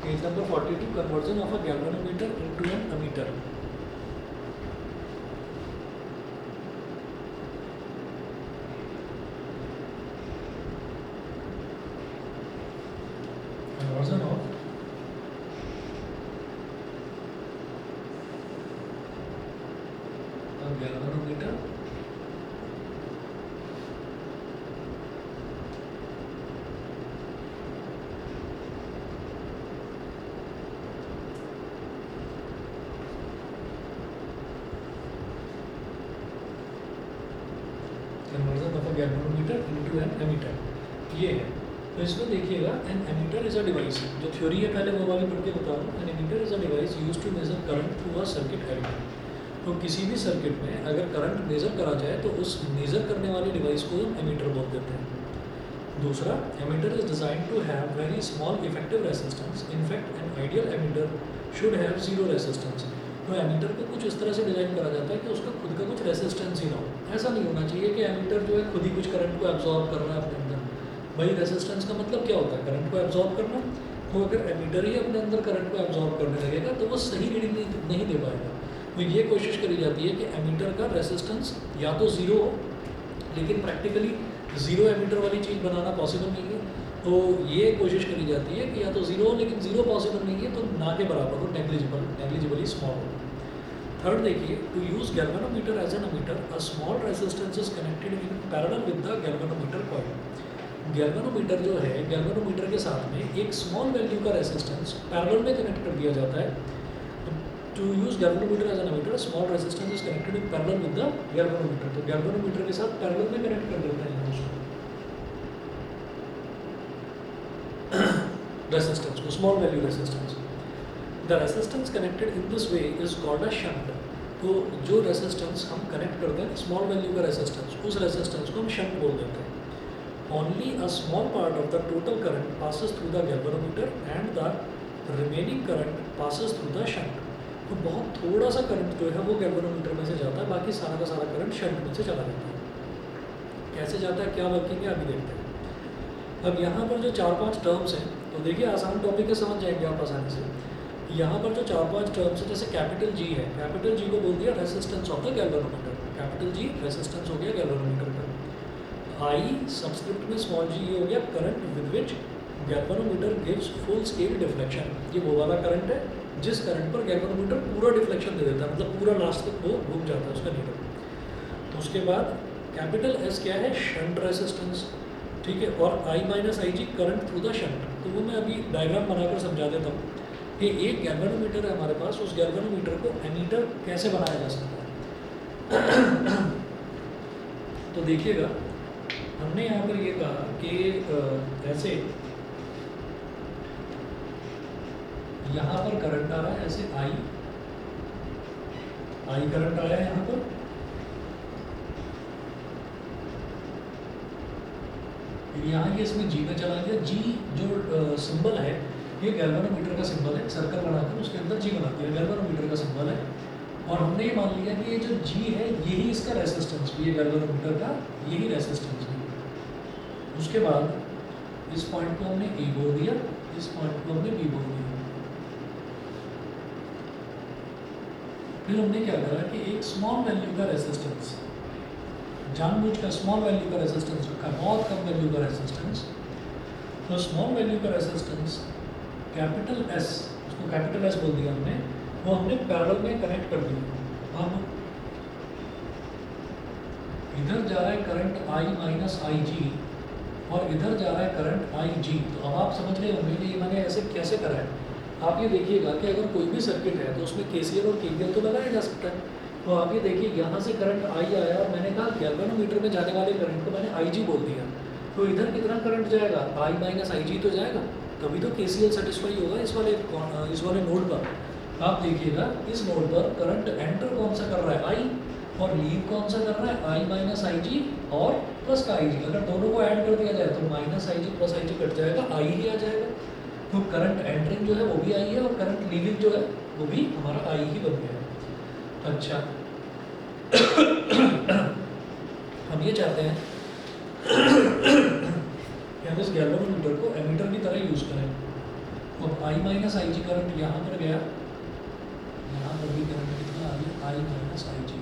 Page number 42, conversion of a galvanometer into an ammeter. Conversion of galvanometer conversion of a galvanometer into an ammeter, ये है। तो इसमें देखिएगा, an ammeter is a device, जो theory है पहले वो वाली पढ़ के बता रहा हूँ। An ammeter is a device used to measure current through a circuit element. तो किसी भी सर्किट में अगर करंट मेजर करा जाए तो उस मेजर करने वाली डिवाइस को हम एमीटर बोल देते हैं। दूसरा, ammeter is design to have very small effective resistance. In fact an ideal ammeter should have zero resistance. तो एमीटर को कुछ इस तरह से डिज़ाइन करा जाता है कि उसका खुद का कुछ रेसिस्टेंस ही ना हो। ऐसा नहीं होना चाहिए कि एमीटर जो है खुद ही कुछ करंट को एब्जॉर्ब कर रहा है अपने अंदर। भाई रेसिस्टेंस का मतलब क्या होता है? करंट को एब्जॉर्ब करना। तो अगर एमीटर ही अपने अंदर करंट को एब्जॉर्ब करने लगेगा तो वो सही रीडिंग नहीं दे पाएगा। तो ये कोशिश करी जाती है कि एमीटर का रेसिस्टेंस या तो ज़ीरो हो, लेकिन प्रैक्टिकली ज़ीरो एमीटर वाली चीज़ बनाना पॉसिबल नहीं है। तो ये कोशिश करी जाती है कि या तो ज़ीरो हो, लेकिन ज़ीरो पॉसिबल नहीं है तो ना के बराबर हो, नेग्लिजिबली स्मॉल हो। थर्ड देखिए, to use galvanometer as an ammeter, a small resistance is connected in parallel with the galvanometer coil. Galvanometer जो है, गैल्वेनोमीटर के साथ में एक स्मॉल वैल्यू का रेसिस्टेंस पैरेलल में कनेक्ट कर दिया जाता है। To use galvanometer as an ammeter, small resistance is connected in parallel with the galvanometer. तो गैल्वेनोमीटर के साथ पैरेलल में कनेक्ट कर देते हैं उसको, रेसिस्टेंस को, small value resistance. The resistance connected in this way is called a shunt. तो जो रेसिस्टेंस हम कनेक्ट करते हैं स्मॉल वैल्यू का रेसिस्टेंस, उस रेसिस्टेंस को हम शंट बोल देते हैं। Only a small part of the total current passes through the galvanometer and the remaining current passes through the shunt. तो बहुत थोड़ा सा करंट जो है वो गैल्वेनोमीटर में से जाता है, बाकी सारा का सारा करंट शंट में से चला जाता है। कैसे जाता है, क्या वर्किंग है, अभी देखते हैं। अब यहाँ पर जो 4-5 टर्म्स हैं, तो देखिए आसान टॉपिक है, समझ जाएंगे आप आसानी से। यहाँ पर जो 4-5 टर्म्स है, जैसे कैपिटल जी है, कैपिटल जी को बोल दिया resistance of the galvanometer. Capital G resistance हो गया गैल्वेनोमीटर का। आई सब्सक्रिप्ट में स्मॉल जी ये हो गया current with which galvanometer gives full scale deflection. ये वो वाला करंट है जिस करंट पर गैल्वेनोमीटर पूरा डिफ्लेक्शन दे देता है, मतलब पूरा लास्ट तक वो घूम जाता है उसका नीडल। तो उसके बाद कैपिटल एस क्या है, शंट रेसिस्टेंस, ठीक है। और i minus i g current through the shunt. तो वो मैं अभी डायग्राम बनाकर समझा देता हूँ कि एक गैल्वेनोमीटर है हमारे पास, उस गैल्वेनोमीटर को एमीटर कैसे बनाया जा सकता है। तो देखिएगा, हमने यहाँ पर ये कहा कि ऐसे यहाँ पर करंट आ रहा है, ऐसे आई करंट आया है यहाँ पर, यहाँ ये इसमें जी में चला गया। जी जो सिंबल है ये गैल्वेनोमीटर का सिंबल है, सर्कल बनाकर उसके अंदर जी बना दिया, गैल्वेनोमीटर का सिंबल है। और हमने ये मान लिया कि ये जो जी है यही इसका रेसिस्टेंस भी है, गैल्वेनोमीटर का यही रेसिस्टेंस है। उसके बाद इस पॉइंट को हमने ए बोल दिया, इस पॉइंट को हमने बी बोल दिया। फिर हमने क्या करा कि एक स्मॉल वैल्यू का रेसिस्टेंस, जानबूझकर स्मॉल वैल्यू का रेसिस्टेंस रखा, बहुत कम वैल्यू का रेसिस्टेंस। तो स्मॉल वैल्यू का रेसिस्टेंस कैपिटल एस, उसको कैपिटल एस बोल दिया हमने, वो हमने पैरेलल में कनेक्ट कर दिया। अब इधर जा रहा है करंट आई माइनस आई जी और इधर जा रहा है करंट आई जी। तो अब आप समझ रहे होंगे कि मैंने ऐसे कैसे करा है। आप ये देखिएगा कि अगर कोई भी सर्किट है तो उसमें केसीएल और केवीएल तो लगाया जा सकता है। तो आप ये देखिए, यहाँ से करंट आई आया और मैंने कहा गैल्वेनोमीटर में जाने वाले करंट को मैंने आई जी बोल दिया। तो इधर कितना करंट जाएगा, आई माइनस आई जी तो जाएगा, तभी तो केसीएल सेटिस्फाई होगा इस वाले नोड पर। आप देखिएगा इस नोड पर करंट एंटर कौन सा कर रहा है, आई, और लीव कौन सा कर रहा है, आई माइनस आई जी और प्लस का आई जी। अगर दोनों को ऐड कर दिया जाए तो minus i g plus i ji cut जाएगा, आई ही आ जाएगा। तो करंट एंटरिंग जो है वो भी आई है और करंट लीविंग जो है वो भी हमारा आई ही बन गया है। अच्छा, हम ये चाहते हैं कि हम इस गैल्वेनोमीटर को एमीटर की तरह यूज़ करें। अब आई माइनस आई जी करंट यहाँ पर गया, यहाँ पर भी करंट कितना आ गया, आई माइनस आई जी।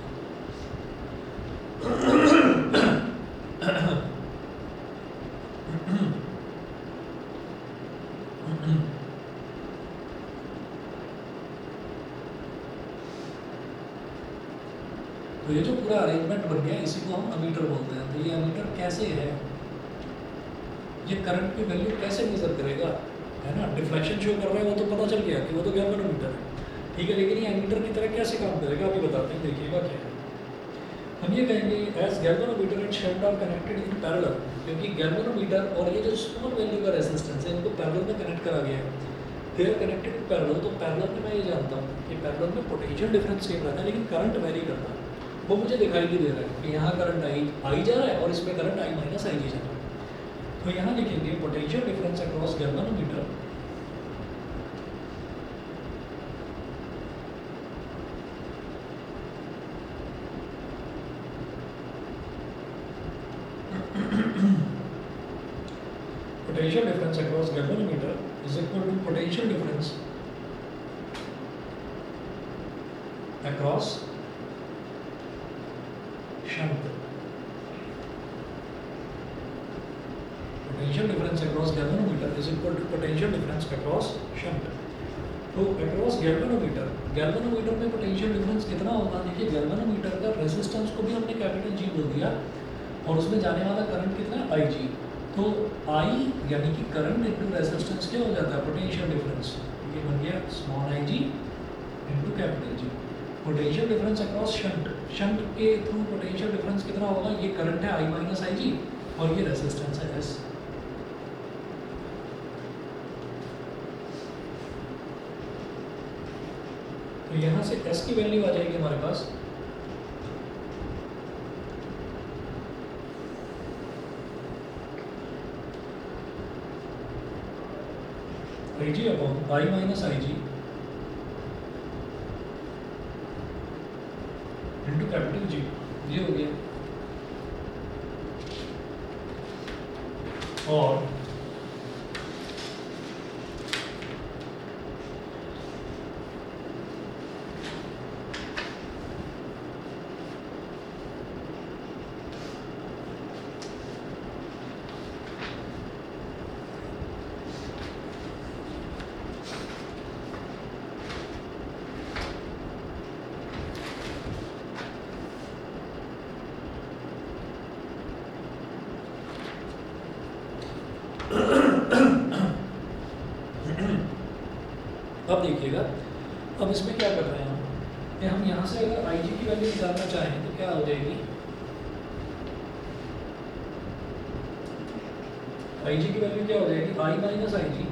तो ये जो पूरा अरेंजमेंट बन गया इसी को हम अमीटर बोलते हैं। तो ये अमीटर कैसे है, ये करंट की वैल्यू कैसे मेजर करेगा, है ना। डिफ्लेक्शन शो कर रहा है वो तो पता चल गया कि वो तो गैल्वेनोमीटर है, ठीक है। लेकिन ये एमीटर की तरह कैसे काम करेगा अभी बताते हैं, देखिएगा क्या है। हम ये कहेंगे as galvanometer and shunt are connected in parallel, क्योंकि गैल्वेनोमीटर और ये जो स्मॉल वैल्यू का रेजिस्टेंस है इनको पैरेलल में कनेक्ट करा गया है। They are connected in parallel, तो पैरेलल में मैं ये जानता हूँ कि पैरेलल में पोटेंशियल डिफरेंस सेम रहता है लेकिन करंट वेरी करता है। वो मुझे दिखाई नहीं दे रहा है कि यहाँ करंट आई जा रहा है और इसमें करंट आई माइनस आई जी जा रहा है। तो यहाँ लिखेंगे potential difference across galvanometer potential difference across galvanometer is equal to potential difference across shunt. Potential difference across galvanometer is equal to potential difference across shunt. तो across galvanometer में potential difference कितना होगा, देखिए galvanometer का resistance को भी हमने capital G बोल दिया और उसमें जाने वाला करंट कितना है, आई जी। तो आई यानी कि करंट इंटू रेजिस्टेंस क्या हो जाता है, पोटेंशियल डिफरेंस। ये बन गया small I ji into capital G. Potential difference across shunt, shunt के थ्रू पोटेंशियल डिफरेंस कितना होगा, ये करंट है आई माइनस आई जी और ये रेजिस्टेंस है एस। तो यहाँ से एस की वैल्यू आ जाएगी हमारे पास i g upon i minus i ji into capital G, ये हो गया। और अब देखिएगा, अब इसमें क्या कर रहे हैं हम, हम यहाँ से अगर आई जी की वैल्यू निकालना चाहें तो क्या हो जाएगी, आई जी की वैल्यू क्या हो जाएगी, i minus i g,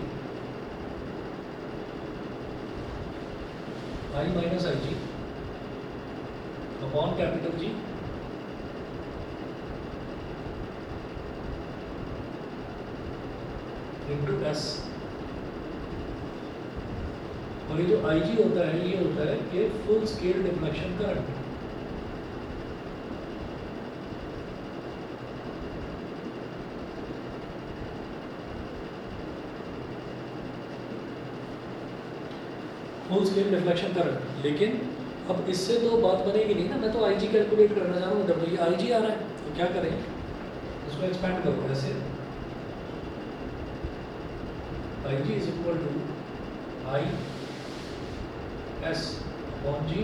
i minus i g upon capital G into s. और ये जो आई जी होता है ये होता है कि full scale deflection current. Full scale deflection current, लेकिन अब इससे तो बात बनेगी नहीं ना, मैं तो आई जी कैलकुलेट करना चाह रहा हूँ। तो ये आई जी आ रहा है तो क्या करें, इसको एक्सपेंड करो ऐसे, i g is equal to i s upon g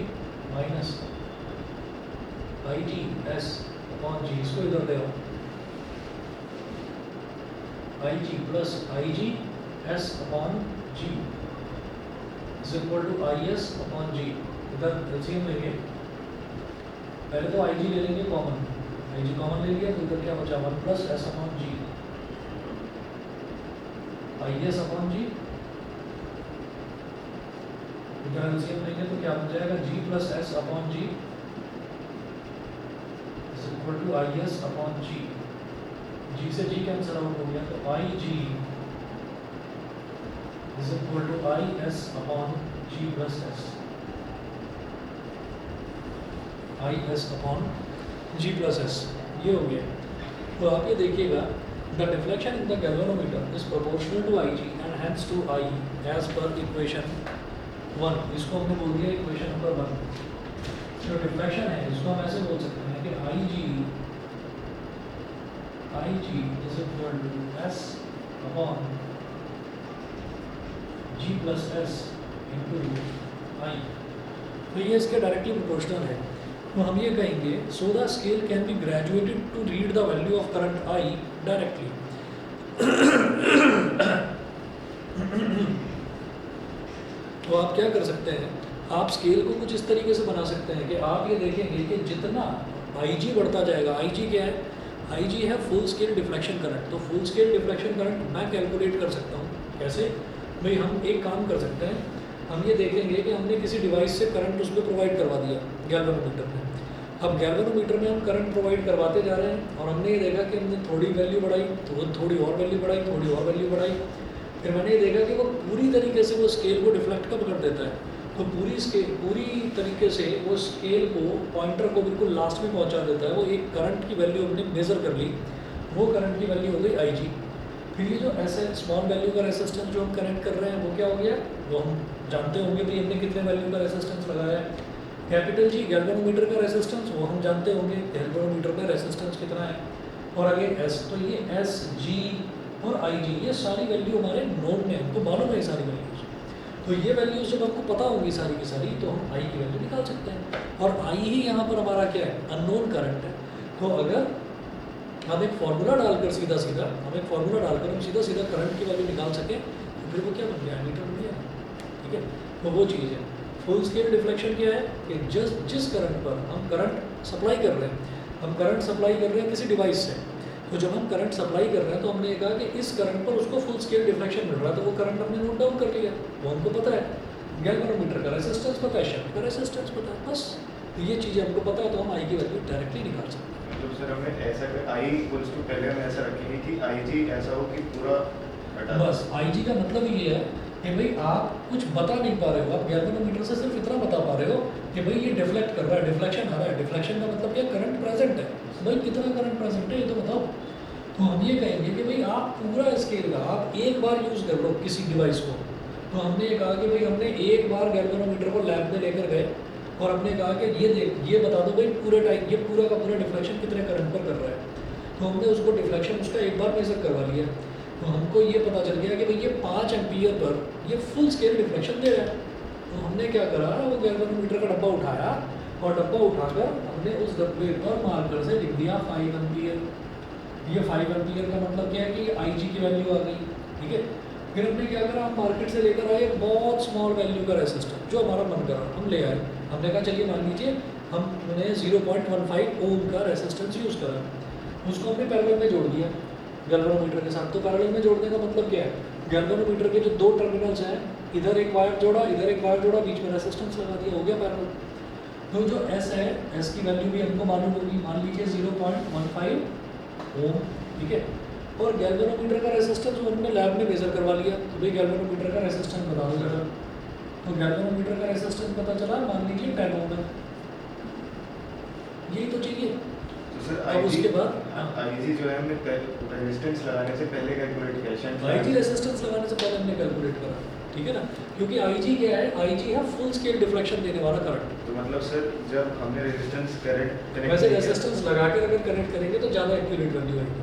minus i g s upon g, इसको इधर ले आओ, i g plus i g s upon g is equal to i s upon g. इधर LCM लेंगे, पहले तो i जी ले लेंगे कॉमन, आई जी कॉमन ले लिया तो इधर क्या बचा, one plus s upon g, i s upon g. इधर एलसीएम लेंगे तो क्या बन जाएगा, g plus s upon g is equal to i s upon g. G से जी कैंसिल आउट हो गया तो i g is equal to i s upon g plus s, i s upon g plus s, ये हो गया। तो आप ये देखिएगा the deflection in the galvanometer is proportional to I G and hence to I as per equation 1। इसको हमने बोल दिया इक्वेशन नंबर 1। जो डिफ्लेक्शन है इसको हम ऐसे बोल सकते हैं कि i g is equal to s upon g plus s into i. तो ये इसके डायरेक्टली प्रोपोर्शनल है। तो हम ये कहेंगे so the scale can be graduated to read the value of current I directly. तो आप क्या कर सकते हैं, आप स्केल को कुछ इस तरीके से बना सकते हैं कि आप ये देखेंगे कि जितना आई जी बढ़ता जाएगा, आई जी क्या है, आई जी है फुल स्केल डिफ्लेक्शन करंट। तो फुल स्केल डिफ्लेक्शन करंट मैं कैलकुलेट कर सकता हूँ कैसे भाई, हम एक काम कर सकते हैं, हम ये देखेंगे कि हमने किसी डिवाइस से करंट उसमें प्रोवाइड करवा दिया गैल्वेनोमीटर में। अब गैल्वेनोमीटर में हम करंट प्रोवाइड करवाते जा रहे हैं और हमने ये देखा कि हमने थोड़ी वैल्यू बढ़ाई, थोड़ी और वैल्यू बढ़ाई, थोड़ी और वैल्यू बढ़ाई। फिर मैंने ये देखा कि वो पूरी तरीके से वो स्केल को डिफ्लेक्ट कब कर देता है, तो पूरी तरीके से वो स्केल को पॉइंटर को बिल्कुल लास्ट में पहुंचा देता है। वो एक करंट की वैल्यू हमने मेज़र कर ली, वो करंट की वैल्यू हो गई आई जी। फिर ये जो ऐसे स्मॉल वैल्यू का रेसिस्टेंस जो हम कनेक्ट कर रहे हैं वो क्या हो गया, वो हम जानते होंगे भाई हमने कितने वैल्यू का रेसिस्टेंस लगाया है। कैपिटल जी गैल्वेनोमीटर का रेसिस्टेंस वो हम जानते होंगे, गैल्वेनोमीटर में रेसिस्टेंस कितना है। और अगेन एस, तो ये एस जी और आई जी ये सारी वैल्यू हमारे नोट में, हमको मालूम है ये सारी वैल्यूज। तो ये वैल्यूज जब आपको पता होंगी सारी की सारी, तो हम आई की वैल्यू निकाल सकते हैं। और आई ही यहाँ पर हमारा क्या है, अननोन करंट है। तो अगर हम एक फार्मूला डालकर सीधा हम सीधा करंट की वैल्यू निकाल सकें तो फिर वो क्या बन गया, एमीटर बन गया। ठीक है, तो वो चीज़ है। फुल स्केल डिफ्लेक्शन क्या है कि जिस करंट पर हम करंट सप्लाई कर रहे हैं, हम करंट सप्लाई कर रहे हैं किसी डिवाइस से, तो जब हम करंट सप्लाई कर रहे हैं तो हमने ये कहा कि इस करंट पर उसको फुल स्केल डिफ्लेक्शन मिल रहा है, तो वो करंट हमने नोट डाउन कर लिया, वो हमको पता है। गैल्वेनोमीटर का रेसिस्टेंस पता है, शंट का रेसिस्टेंस पता है, बस तो ये चीज़ें हमको पता है, तो हम आई की वैल्यू डायरेक्टली निकाल सकते हैं। मतलब सर हमें ऐसा कर आई इक्वल्स टू, पहले हम ऐसा रखेंगे कि आई जी ऐसा हो कि पूरा हटा, बस आई जी का मतलब ये है कि भाई आप कुछ बता नहीं पा रहे हो, आप गैल्वेनोमीटर से सिर्फ इतना बता पा रहे हो कि भाई ये डिफ्लेक्ट कर रहा है, डिफ्लेक्शन आ रहा है। डिफ्लेक्शन का मतलब क्या, करंट प्रेजेंट है, भाई कितना करंट प्रेजेंट है ये तो बताओ। तो हम ये कहेंगे कि भाई आप पूरा स्केल का आप एक बार यूज़ कर लो किसी डिवाइस को। तो हमने ये कहा कि भाई हमने एक बार गैल्वेनोमीटर को लैब में लेकर गए और हमने कहा कि ये देख, ये बता दो भाई पूरे टाइम ये पूरा का पूरा डिफ्लेक्शन कितने करंट पर कर रहा है। तो हमने उसको डिफ्लेक्शन उसका एक बार मेजर करवा लिया, तो हमको ये पता चल गया कि भाई ये 5 एम्पीयर पर ये फुल स्केल डिफ्लेक्शन दे रहा है। तो हमने क्या करा, वो गैल्वेनोमीटर का डब्बा उठाया और डब्बा उठाकर हमने उस डब्बे पर मार्कर से लिख दिया 5 एम्पीयर। ये 5 एम्पीयर का मतलब क्या है कि आई जी की वैल्यू आ गई। ठीक है, फिर हमने क्या करा, हम मार्केट से लेकर आए एक बहुत स्मॉल वैल्यू का रेसिस्टर जो हमारा मन करा हम ले आए। हमने कहा चलिए मान लीजिए हमने 0.15 ओम का रेसिस्टेंस यूज़ करा, उसको हमने पैरेलल में जोड़ दिया गैल्वेनोमीटर के साथ। तो पैरेलल में जोड़ने का मतलब क्या है, गैल्वेनोमीटर के जो 2 टर्मिनल्स हैं, इधर एक वायर जोड़ा, इधर एक वायर जोड़ा, बीच में रेसिस्टेंस लगा दिया, हो गया पैरेलल। तो जो एस है, एस की वैल्यू भी हमको मालूम होगी, मान लीजिए 0.15 ओम। ठीक है, और गैल्वेनोमीटर का रेसिस्टेंस हमने लैब में मेजर करवा लिया। तो भाई गैल्वेनोमीटर का रेसिस्टेंस बता दो जरा। तो गैल्वेनोमीटर का रेसिस्टेंस पता चला, मान लीजिए 10 ओम है, यही तो चाहिए। तो सर अब उसके बाद आई जी जो है हमने रेजिस्टेंस लगाने से पहले कैलकुलेट किया, शंट आई जी रेसिस्टेंस लगाने से पहले हमने कैलकुलेट करा। ठीक है ना, क्योंकि आई जी क्या है, आई जी है फुल स्केल डिफ्लेक्शन देने वाला करंट। तो मतलब सर जब हमने रेजिस्टेंस कनेक्ट वैसे रेसिस्टेंस लगा कर अगर कनेक्ट करेंगे तो ज़्यादा एक्यूरेट वैल्यू आएगी,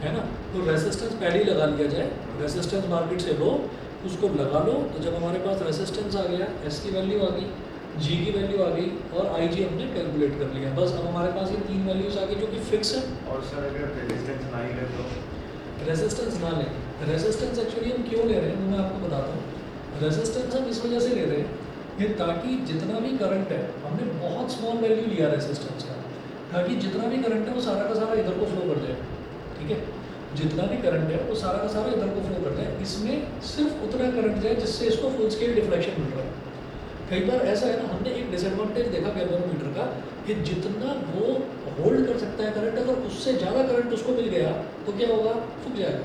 है ना। तो रेसिस्टेंस पहले ही लगा लिया जाए, रेसिस्टेंस मार्केट से लो, उसको लगा लो। तो जब हमारे पास रेसिस्टेंस आ गया, एस की वैल्यू आ गई, जी की वैल्यू आ गई और आई जी हमने कैलकुलेट कर लिया, बस अब हमारे पास ये 3 वैल्यूज आ गई जो कि फिक्स है। और सर अगर रेजिस्टेंस ना ही ले तो रेसिस्टेंस ना लें, रेसिस्टेंस एक्चुअली हम क्यों ले रहे हैं वो मैं आपको बताता हूँ। रेसिस्टेंस हम इस वजह से ले रहे हैं कि ताकि जितना भी करंट है, हमने बहुत स्मॉल वैल्यू लिया रेसिस्टेंस का, ताकि जितना भी करंट है वो सारा का सारा इधर को फ्लो कर जाए। ठीक है, जितना भी करंट है वो सारा का सारा इधर को फ्लो कर जाए, इसमें सिर्फ उतना करंट जाए जिससे इसको फुल स्केल डिफ्लेक्शन मिल रहा है। कई बार ऐसा है ना, हमने एक डिसएडवांटेज देखा गैल्वेनोमीटर का कि जितना वो होल्ड कर सकता है करंट, अगर उससे ज़्यादा करंट उसको मिल गया तो क्या होगा, फूक जाएगा,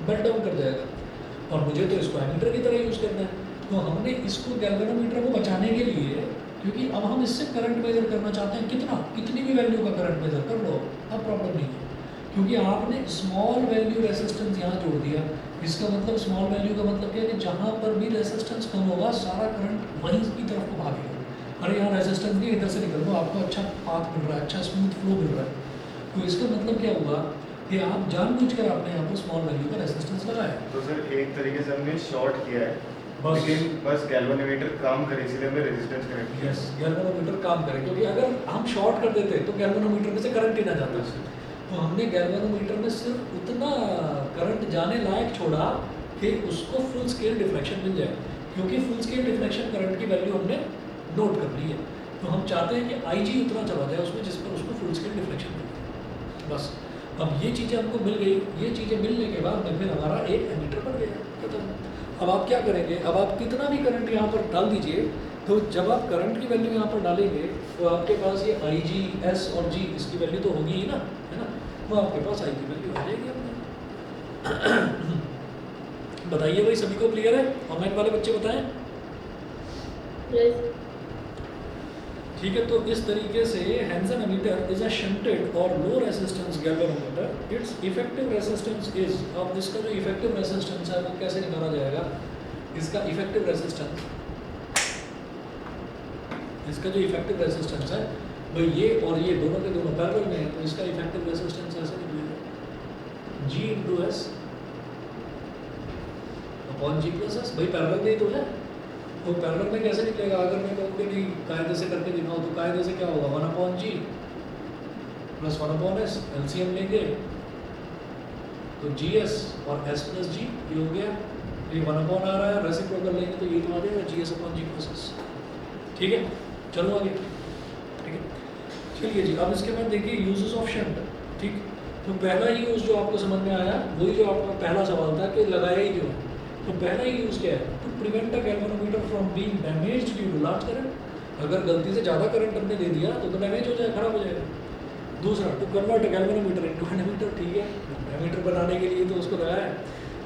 मेल्ट डाउन कर जाएगा। और मुझे तो इसको एमीटर की तरह यूज़ करना है, तो हमने इसको गैल्वेनोमीटर को बचाने के लिए, क्योंकि अब हम इससे करंट मेजर करना चाहते हैं, कितना कितनी भी वैल्यू का करंट मेजर कर लो, अब प्रॉब्लम नहीं है, क्योंकि आपने स्मॉल वैल्यू रेसिस्टेंस यहाँ जोड़ दिया। इसका मतलब स्मॉल वैल्यू का मतलब क्या है कि जहाँ पर भी रेसिस्टेंस कम होगा सारा करंट वहीं की तरफ को भागेगा। अरे यहाँ रेसिस्टेंस नहीं, इधर से निकल लो, आपको अच्छा पाथ मिल रहा है, अच्छा स्मूथ फ्लो मिल रहा है। तो इसका मतलब क्या हुआ कि आप जानबूझकर आपने यहाँ पर स्मॉल वैल्यू का रेसिस्टेंस लगाया। तो सर एक तरीके से हमने शॉर्ट किया है, बस। लेकिन बस गैल्वेनोमीटर काम करे इसीलिए हमने रेजिस्टेंस कनेक्ट किया। यस, गैल्वेनोमीटर काम करे, क्योंकि अगर हम शॉर्ट कर देते तो गैल्वेनोमीटर में से करंट ही ना जाता। तो हमने गैल्वेनोमीटर में सिर्फ उतना करंट जाने लायक छोड़ा कि उसको फुल स्केल डिफ्लेक्शन मिल जाए, क्योंकि फुल स्केल डिफ्लेक्शन करंट की वैल्यू हमने नोट कर ली है। तो हम चाहते हैं कि IG उतना चला जाए उसमें जिस पर उसको फुल स्केल डिफ्लेक्शन मिल जाए। बस अब ये चीज़ें हमको मिल गई। ये चीज़ें मिलने के बाद में फिर हमारा एक एमीटर बन गया, खत्म। अब आप क्या करेंगे, अब आप कितना भी करंट यहाँ पर डाल दीजिए, तो जब आप करंट की वैल्यू यहाँ पर डालेंगे तो आपके पास ये IG, S और G इसकी वैल्यू तो होगी ही ना, है ना। वो आपके पास I की वैल्यू आ जाएगी अपने। बताइए भाई, सभी को क्लियर है? ऑनलाइन वाले बच्चे बताएं। ठीक है, तो इस तरीके से hence an ammeter is a shunted और low resistance galvanometer. It's effective resistance is, अब इसका जो इफेक्टिव रेसिस्टेंस है वो कैसे निकाला जाएगा? इसका इफेक्टिव रेसिस्टेंस, इसका जो इफेक्टिव रेसिस्टेंस है भाई ये और ये दोनों के दोनों पैरेलल में है, तो इसका इफेक्टिव रेसिस्टेंस ऐसे निकलेगा G × S upon G + S। भाई पैरेलल में ही तो है, तो पैरेलल में कैसे निकलेगा? अगर मैं कहूँ कि नहीं कायदे से करके दिखाऊँ तो कायदे से क्या होगा? 1/G + 1/S, LCM लेंगे तो GS और S + G ये हो गया। ये 1/, आ रहा है, रेसिप्रोकल लेंगे तो ये तो आ जाएगा GS/G + S। ठीक है, चलो आगे। ठीक है, चलिए जी। अब इसके बाद देखिए यूजेस ऑफ शंट। ठीक, तो पहला यूज़ जो आपको समझ में आया वही जो आपका पहला सवाल था कि लगाया ही क्यों। तो पहला ही यूज़ क्या है? To prevent a galvanometer from being damaged due to large current. अगर गलती से ज़्यादा करंट हमने दे दिया तो डैमेज हो जाए, खराब हो जाएगा। दूसरा, to convert galvanometer into ammeter. ठीक है, एमीटर बनाने के लिए तो उसको लगाया है।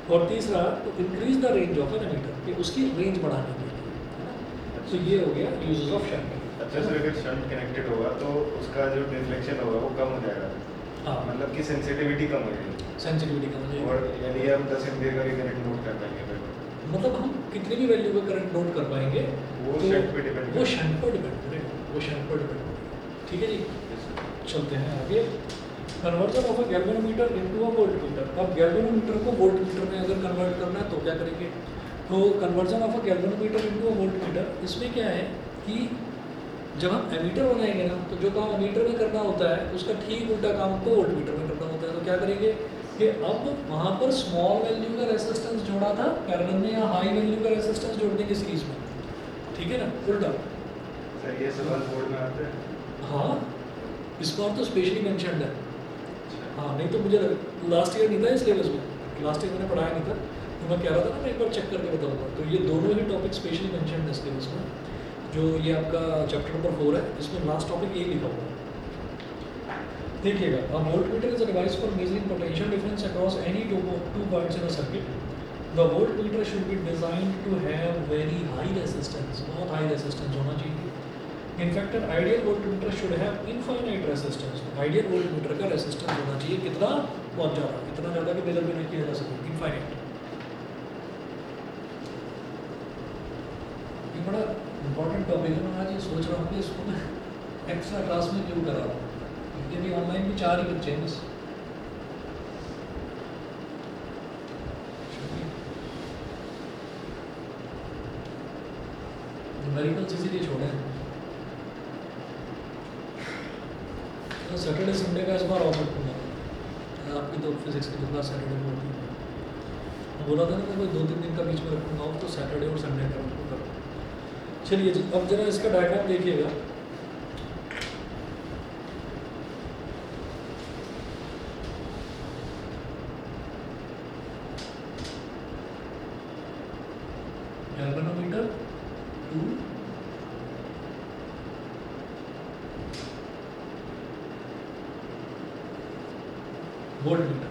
और तीसरा, to increase the range of an ammeter, कि उसकी रेंज बढ़ाने के लिए, है ना। तो ये हो गया यूजेस ऑफ शंट। अच्छा सर, अगर शंट कनेक्टेड होगा तो उसका जो डिफ्लेक्शन होगा वो कम हो जाएगा। हाँ, मतलब कि सेंसिटिविटी कम हो जाएगी, सेंसिटिविटी कम हो जाएगी। और यानी हम 10 एम्पीयर का भी करंट नोट कर पाएंगे फिर। मतलब हम कितनी भी वैल्यू का करंट नोट कर पाएंगे वो तो शंट पे डिपेंड वो शंट पर डिपेंड करेगा, वो शंट पर डिपेंड करेगा। ठीक है जी, चलते हैं आगे। Conversion of a galvanometer into a voltmeter. अब गैल्वेनोमीटर को वोल्टमीटर में अगर कन्वर्ट करना है तो क्या करेंगे? तो conversion of a galvanometer into a voltmeter, इसमें क्या है कि जब हम एमीटर बनाएंगे ना तो जो काम एमीटर में करना होता है उसका ठीक उल्टा काम को वोल्टमीटर में करना होता है। तो क्या करेंगे कि अब वहाँ पर स्मॉल वैल्यू का रेसिस्टेंस जोड़ा था पैरेलल में, या हाई वैल्यू का रेसिस्टेंस जोड़ देंगे सीरीज में। ठीक है ना, उल्टा। सर ये सवाल बोर्ड में आते हैं? हाँ, इस बार तो स्पेशली मेंशन्ड है। हाँ, नहीं तो मुझे लास्ट ईयर नहीं था इस सिलेबस में, लास्ट ईयर मैंने पढ़ाया नहीं था, तो मैं कह रहा था ना मैं एक बार चेक करके बताऊँगा। तो ये दोनों ही टॉपिक स्पेशली मेंशन्ड है सिलेबस में। जो ये आपका चैप्टर नंबर 4 है, इसमें लास्ट टॉपिक यही लिखा हुआ है। देखिएगा, a voltmeter is a device for measuring potential difference across any two points in a circuit. The voltmeter should be designed to have very high resistance, बहुत हाई रेसिस्टेंस होना चाहिए। In fact an ideal voltmeter should have infinite resistance. Ideal voltmeter का resistance होना चाहिए कितना? बहुत ज़्यादा, इतना ज़्यादा कि मेजर भी नहीं किया जा सके, इनफाइनाइट। ये बड़ा इंपॉर्टेंट टॉपिक है। मैं आज ये सोच रहा हूँ कि इसको मैं एक्स्ट्रा क्लास में क्यों करा रहा हूँ, क्योंकि अभी ऑनलाइन भी 4 ही बच्चे हैं बस। न्यूमेरिकल्स इसीलिए छोड़े हैं। तो सैटरडे संडे का इस बार ऑफ रखूँगा। आपकी तो फिजिक्स की क्लास सैटरडे में होती है। बोला था ना मैं कोई 2-3 दिन का बीच में रखूँगा ऑफ, तो सैटरडे और संडे का रखूँगा। चलिए जी, अब जरा इसका डायग्राम देखिएगा। Galvanometer to voltmeter.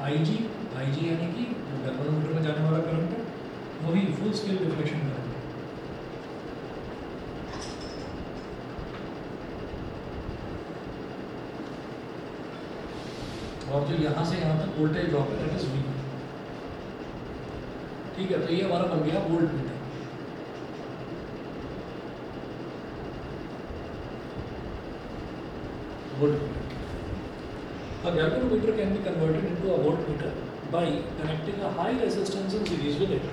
I g यानी कि जो गैल्वेनोमीटर में जाने वाला करंट है वही फुल स्केल डिफ्लेक्शन करंट है। और जो यहाँ से यहाँ तक वोल्टेज ड्रॉप है दैट इज वी। ठीक है, तो ये हमारा बन गया volt meter. Voltmeter. A galvanometer can be converted into a voltmeter by connecting a high resistance in series with it.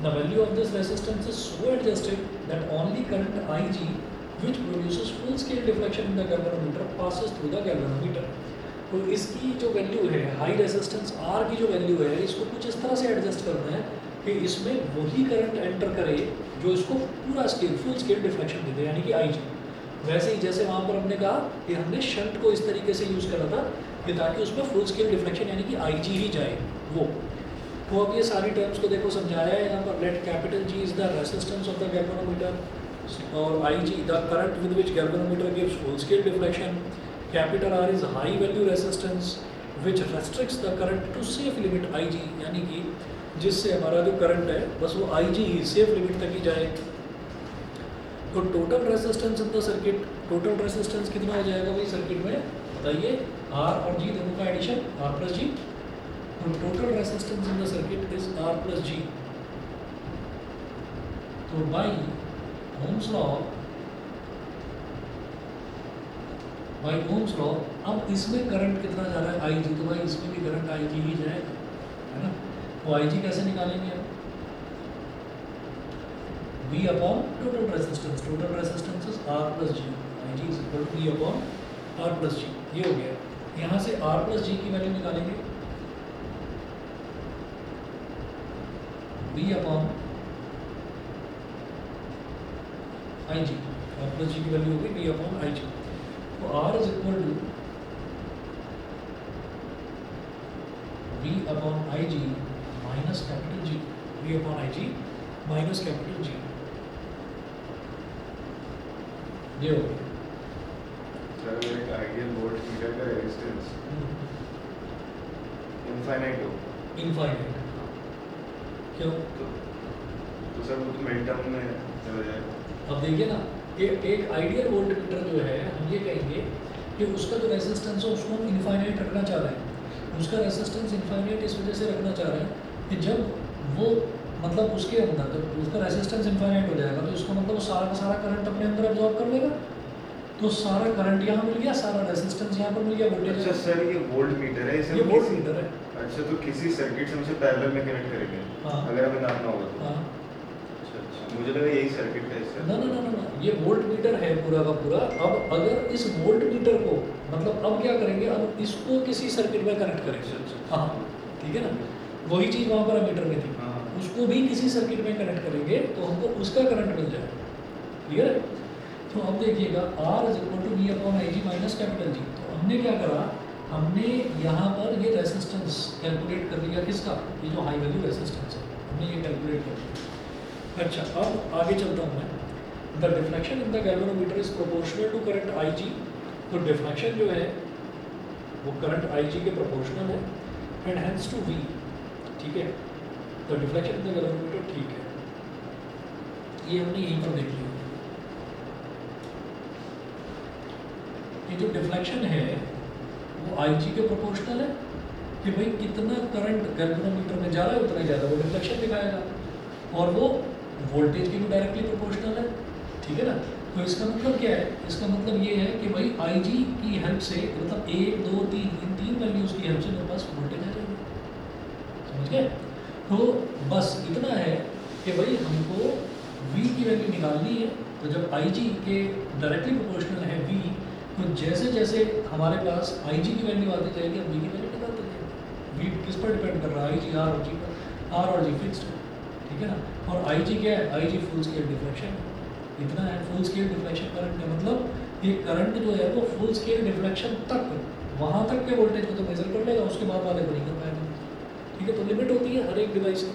The value of this resistance is so adjusted that only current Ig, which produces full-scale deflection in the galvanometer, passes through the galvanometer. तो इसकी जो value है high resistance R की जो value है इसको कुछ इस तरह से एडजस्ट करना है कि इसमें वही करंट एंटर करे जो इसको पूरा स्केल फुल स्केल डिफ्लेक्शन दे दे, यानी कि Ig। वैसे ही जैसे वहाँ पर हमने कहा कि हमने शंट को इस तरीके से यूज़ करा था कि ताकि उसमें फुल स्केल डिफ्लेक्शन यानी कि Ig ही जाए वो। तो अब ये सारी टर्म्स को देखो समझाया है यहाँ पर। Let capital G is the resistance of the galvanometer और Ig the current with which galvanometer gives full scale deflection. Capital R is high value resistance which restricts the current to safe limit Ig, यानी कि जिससे हमारा जो current है बस वो Ig ही safe limit तक ही जाए। तो total resistance in the circuit, total resistance कितना हो जाएगा भाई सर्किट में बताइए? R और G दोनों का एडिशन R प्लस G। तो total resistance in the circuit is R plus G। तो बाई ओम्स लॉ अब इसमें करंट कितना जा रहा है Ig, तो भाई इसमें भी करंट Ig ही जाएगा, है ना। तो Ig कैसे निकालेंगे हम? V upon total resistance is R plus G, Ig is equal to V upon R plus G। ये हो गया। यहाँ से R प्लस G की वैल्यू निकालेंगे, V upon Ig, R plus G की वैल्यू होगी V अपॉन Ig। तो R is equal to V upon Ig minus capital G, V upon Ig minus capital G। ये हो गया। सर अगर एक आइडियल वोल्ट मीटर का रेजिस्टेंस इनफाइनाइट हो, इनफाइनाइट क्यों? तो सर वो तो मिड टर्म में चला जाएगा। अब देखिए ना कि एक आइडियल वोल्ट मीटर जो है हम ये कहेंगे कि उसका जो रेजिस्टेंस है उसको हम इनफाइनाइट रखना चाह रहे हैं। उसका रेजिस्टेंस इनफाइनाइट इस वजह से रखना चाह रहे हैं कि जब वो मतलब उसके अंदर जब उसका रेजिस्टेंस इनफाइनाइट हो जाएगा तो इसका मतलब वो सारा का सारा करंट अपने अंदर एब्जॉर्ब कर लेगा। तो सारा करंट यहाँ मिल गया, सारा रेजिस्टेंस यहाँ पर मिल गया, वोल्टेज। अच्छा सर ये वोल्ट मीटर है, इसे ये वोल्ट मीटर है। अच्छा तो किसी सर्किट से हम इसे पैरेलल में कनेक्ट करेंगे। हाँ। अगर हमें नापना होगा तो। हाँ। अच्छा मुझे लगा यही सर्किट है इससे। ना ना ना ना ये वोल्ट मीटर है पूरा का पूरा। अब अगर इस वोल्ट मीटर को मतलब अब क्या करेंगे, अब इसको किसी सर्किट में कनेक्ट करेंगे। हाँ ठीक है ना, वही चीज़ वहाँ पर मीटर में थी, उसको भी किसी सर्किट में कनेक्ट करेंगे तो हमको उसका करंट मिल जाएगा। क्लियर है? तो अब देखिएगा R is equal to V upon Ig minus capital G। तो हमने क्या करा, हमने यहाँ पर ये रेजिस्टेंस कैलकुलेट कर लिया, किसका? ये जो हाई वैल्यू रेजिस्टेंस है हमने ये कैलकुलेट कर लिया। अच्छा अब आगे चलता हूँ मैं। The deflection in the galvanometer is proportional to current Ig। तो डिफ्लेक्शन जो है वो करंट Ig के प्रोपोर्शनल है एंड हेंस टू V। ठीक है, तो डिफ्लेक्शन इन द गैल्वेनोमीटर ठीक है, ये हमने यहीं पर देख लिया। ये जो डिफ्लेक्शन है वो Ig के प्रोपोर्शनल है कि भाई कितना करंट गैल्वेनोमीटर में जा रहा है उतना ही ज़्यादा वो डिफ्लेक्शन दिखाएगा, और वो वोल्टेज के भी डायरेक्टली प्रोपोर्शनल है। ठीक है ना, तो इसका मतलब क्या है? इसका मतलब ये है कि भाई Ig की हेल्प से मतलब 1 2 3 इन तीन वैल्यूज़ की हेल्प से मेरे पास वोल्टेज आ जाएगी। समझ गए? तो बस इतना है कि भाई हमको V की वैल्यू निकालनी है। तो जब Ig के डायरेक्टली प्रोपोर्शनल है V, तो जैसे जैसे हमारे पास Ig की वैल्यू आती जाएगी हम V की वैल्यू निकालते जाएंगे। V किस पर डिपेंड कर रहा है? Ig, R और G पर। R और G फिक्स्ड है, ठीक है ना। और Ig क्या है? Ig फुल स्केल डिफ्लेक्शन है, इतना है। फुल स्केल डिफ्लेक्शन करंट है, मतलब ये करंट जो है वो फुल स्केल डिफ्लेक्शन तक, वहाँ तक के वोल्टेज को तो मेजर कर लेगा, उसके बाद वाले को नहीं कर पाएगा। ठीक है, तो लिमिट होती है हर एक डिवाइस की।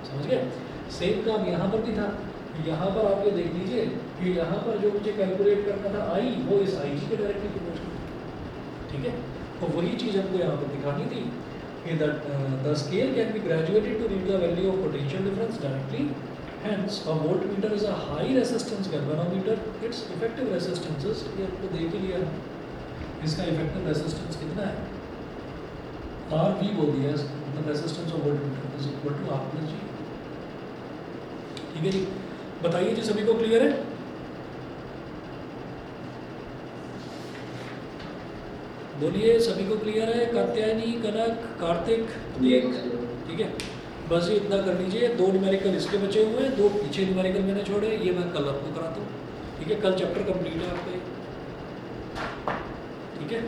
समझ गए? सेम काम यहाँ पर भी था। यहाँ पर आप ये देख लीजिए कि यहाँ पर जो मुझे कैलकुलेट करना था I, वो इस Ig के डायरेक्टली प्रोपोर्शनल। ठीक है, तो वही चीज़ हमको यहाँ पर दिखानी थी। Okay, that the scale can be graduated to read the value of potential difference directly. Hence, a voltmeter is a high resistance galvanometer. Its effective resistances ये आपको देख ही लिया है। इसका effective resistance कितना है? RV बोल दिया है, मतलब resistance of voltmeter is equal to R plus G। ठीक है जी, बताइए जी सभी को क्लियर है? बोलिए सभी को क्लियर है? कात्यायनी, कनक, कार्तिक, प्रतीक, ठीक है। बस ये इतना कर लीजिए, 2 न्यूमेरिकल इसके बचे हुए हैं, 2 पीछे न्यूमेरिकल मैंने छोड़े, ये मैं कल आपको कराता हूँ, ठीक है। कल चैप्टर कंप्लीट है आपका, ठीक है।